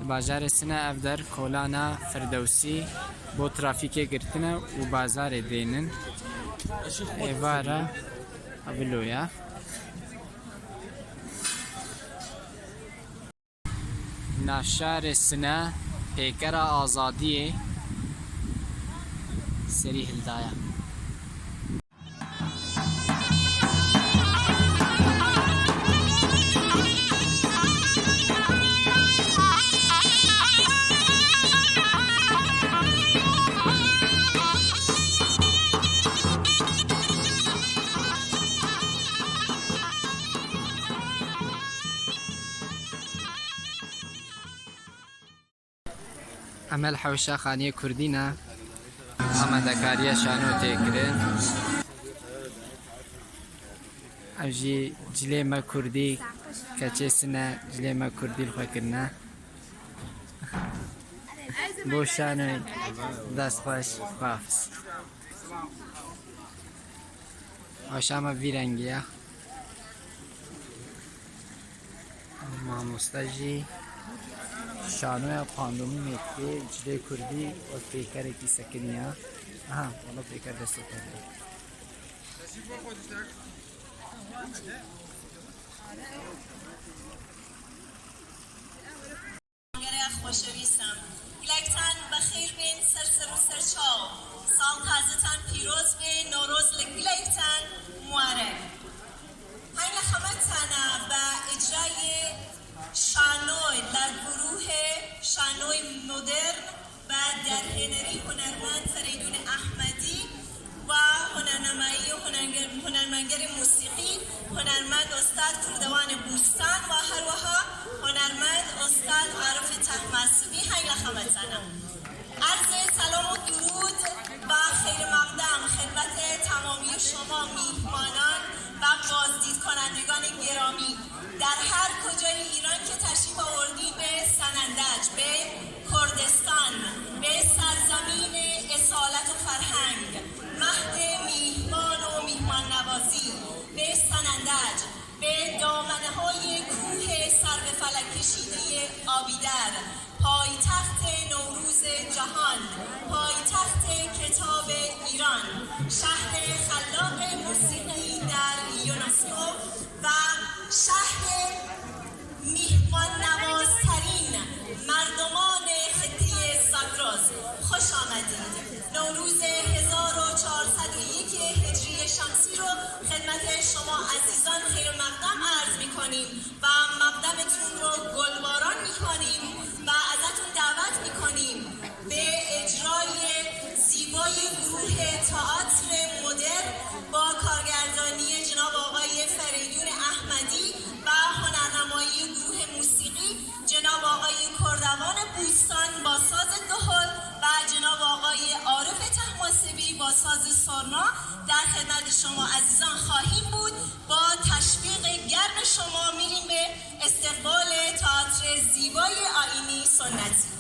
باجار سنه اف در کولانا فردوسی بو ترافیک گرتنه و بازار دینن ایوارا ابلویا ناشار سنه پیکر آزادی سری هلدایا عمل حوشا خانیه کردینه اما دکاریه شانو تکرن اوجی جلیما کردی کچه سنه جلیما کردی الخواه کرنه بو شانو دست خوش بافز آشاما ویرنگیه ماموستاجی شانوی پاندومی میکی جلی کردی و پیکر کی سکنیه آها والا پیکر دستو کرده خوشویستم گلکتان بخیر بین سرسر و سرچاو سال تازتان پیروز بین نوروز لگلکتان موارد هنگ خمتانا با اجرای شانوی در گروه شانوی مدرن و در هنری هنرمند فریدون احمدی و هنرنمایی و هنرمندگر موسیقی هنرمند استاد کردوان بوستان و هروها هنرمند استاد عارف طهماسبی هنگ خمتانا عرض سلام و درود و خیر مقدم خدمت تمامی شما میهمانان و بازدید کنندگان گرامی در هر کجای ایران که تشریف آوردید به سنندج، به کردستان، به سرزمین اصالت و فرهنگ، مهد میهمان و میهمان نوازی، به سنندج، به دامنه های کوه سرو فلک کشیده آبیدر، پایتخت نوروز جهان، پایتخت کتاب ایران، شهر خلاق موسیقی در یونسکو و شهر میهمان نوازترین مردمان خطه زاگرس خوش آمدید. نوروز 1401 هجری شمسی رو خدمت شما عزیزان خیر مقدم عرض میکنیم و مقدمتون رو گلباران میکنیم و ازتون دعوت میکنیم به اجرای زیبای گروه تئاتر مدرن با کارگردانی جناب آقای فریدون احمدی و هنرنمایی گروه موسیقی جناب آقای کردوان بوستان با ساز دهل و جناب آقای عارف طهماسبی با ساز سرنا در خدمت شما عزیزان خواهیم بود. با تشویق گرم شما میریم به استقبال تئاتر زیبای آیینی سنتی.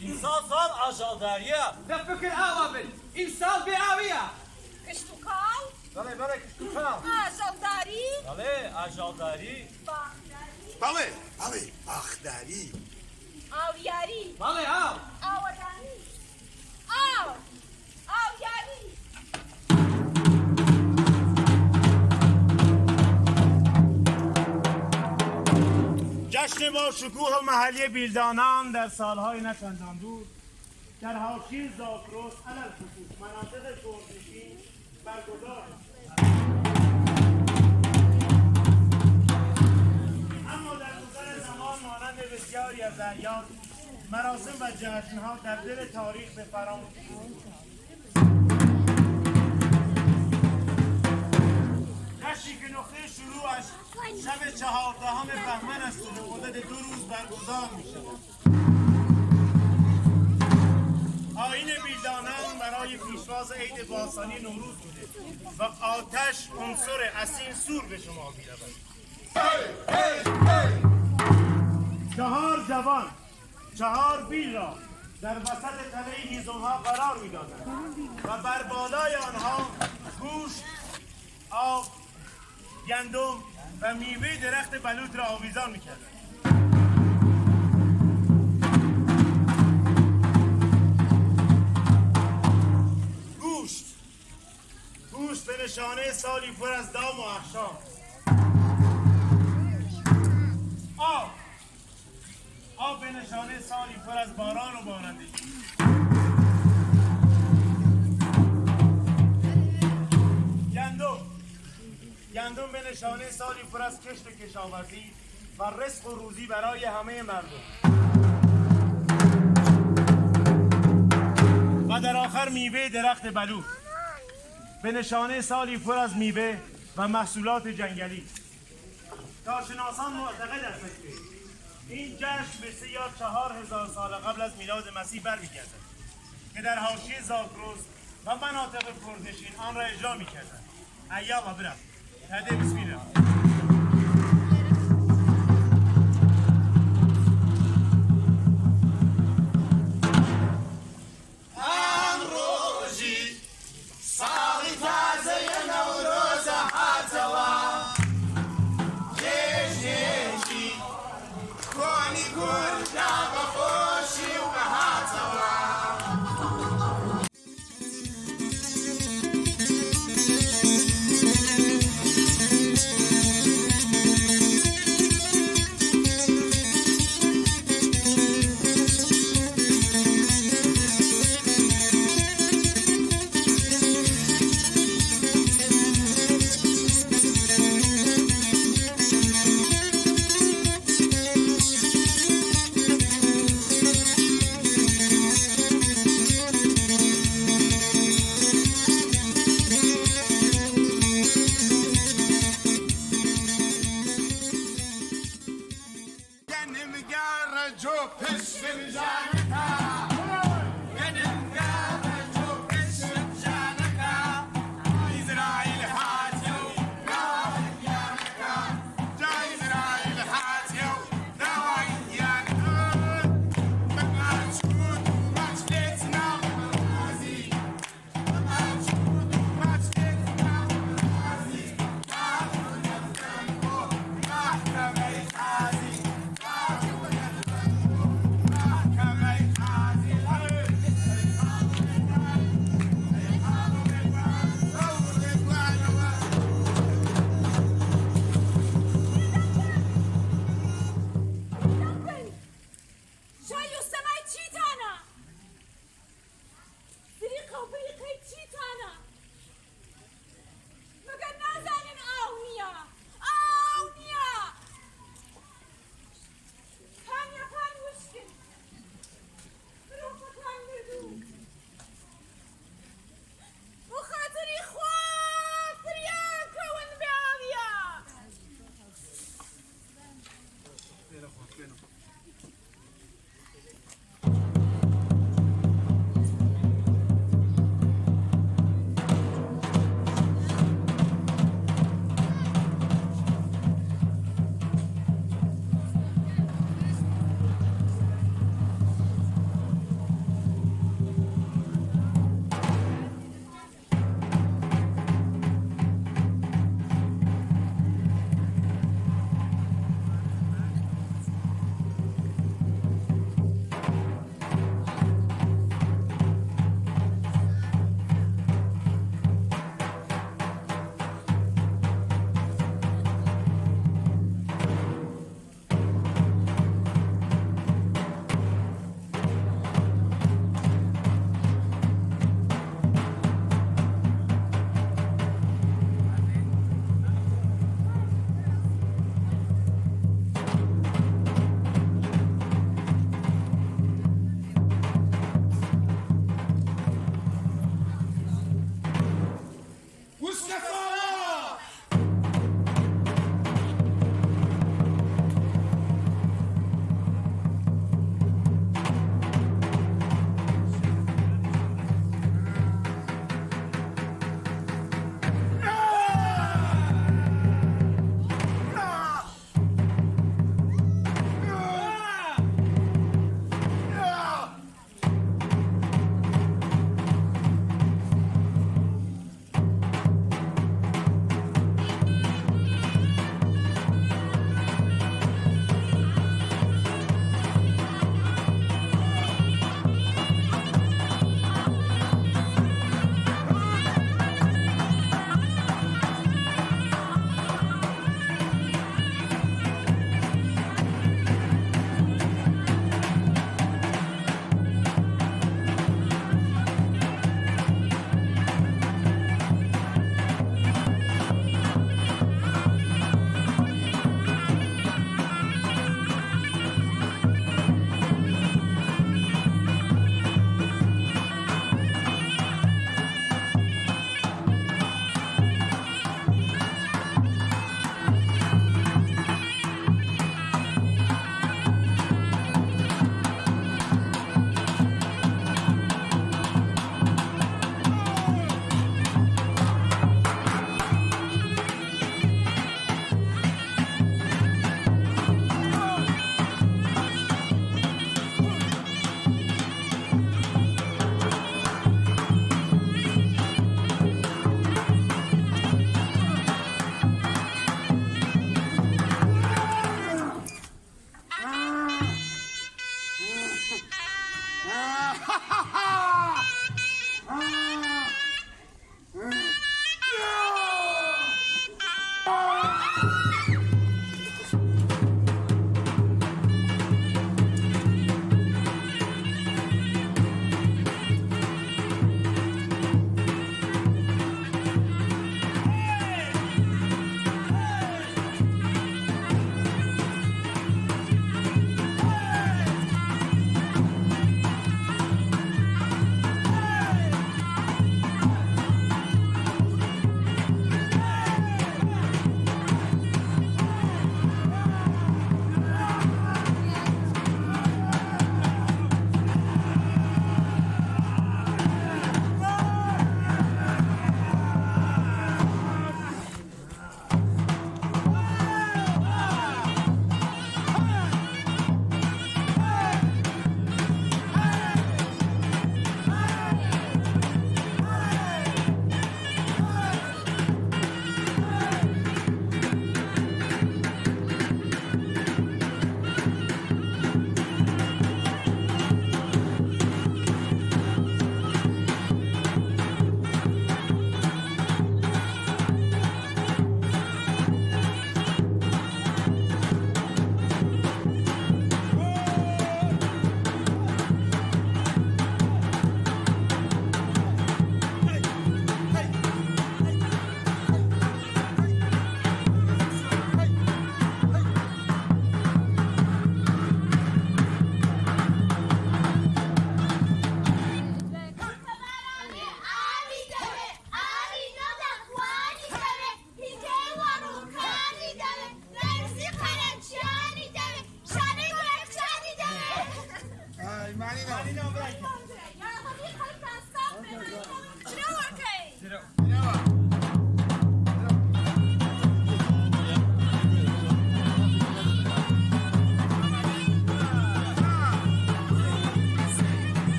İnsan sal aşağıdariye. ده فكر آوابل إنسان بآوية کشتوکاو بله کشتوکا. آجالداری بله aşağıdari. باغداری بله باختری آویاری بله آو آوادانی آویاری جشن با شکوه محلی بیلدانان در سالهای نچندان دور در حاشیه زاگرس علل خصوص مناطق کردنشین برگزار اما در گذر زمان مانند بسیاری از اعیاد مراسم و جشنها در دل تاریخ به فراموشی جشنی که نقطه شروعش شب 14 بهمن است و به مدت 2 روز برگزار می شود. آیین بیلدانان برای پیشواز عید باستانی نوروز بوده و آتش عنصر اصیل سور به شما می رود. 4 جوان 4 بیل را در وسط تله هیزم‌ها قرار می دادند و بر بالای آنها گوشت، آب، گندم و میوه درخت بلوط را آویزان می‌کردند. گوشت به نشانه سالی پر از دام و اخشام. بارندگی. گندم به نشانه سالی پر از کشت و کشاورزی و رزق و روزی برای همه مردم. و در آخر میوه درخت بلوط به نشانه سالی پر از میوه و محصولات جنگلی. کارشناسان معتقد هستند که این جشن به 3 یا 4000 سال قبل از میلاد مسیح برمیگردد که در حاشیه زاگرس و مناطق کردنشین آن را اجرا میکردند. ایام برم هده بسم الله. يا هذه خلطة صافي شنو وكاي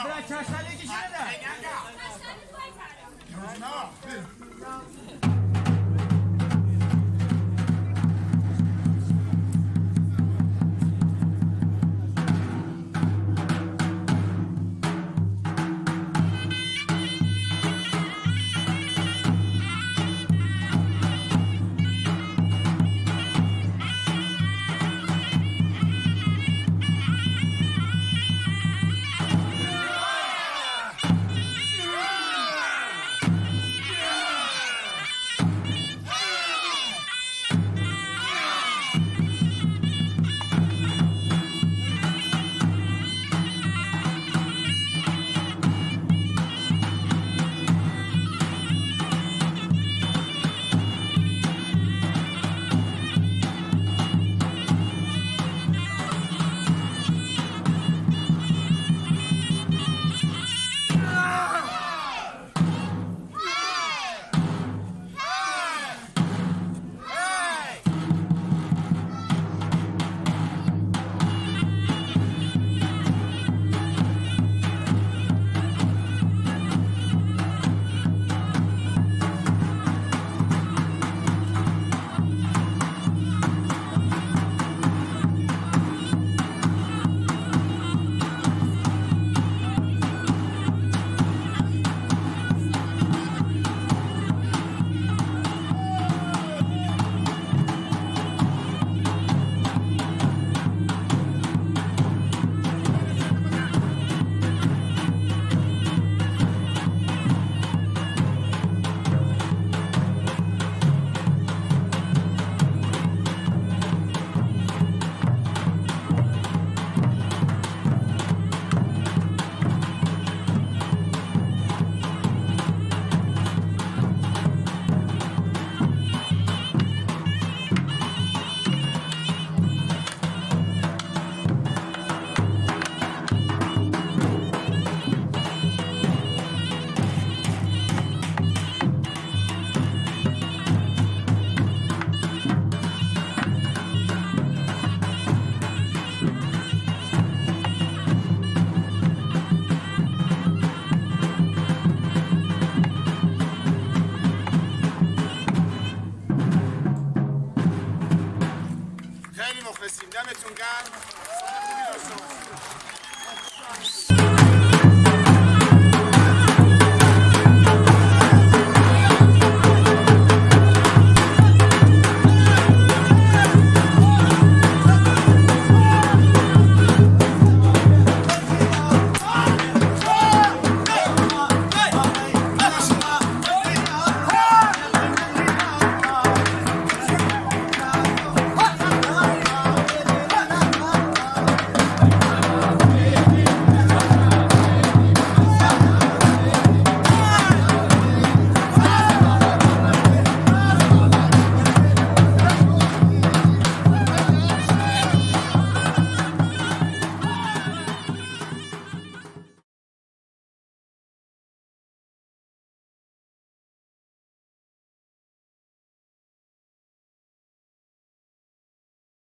برای چشمالی کشیده. عشان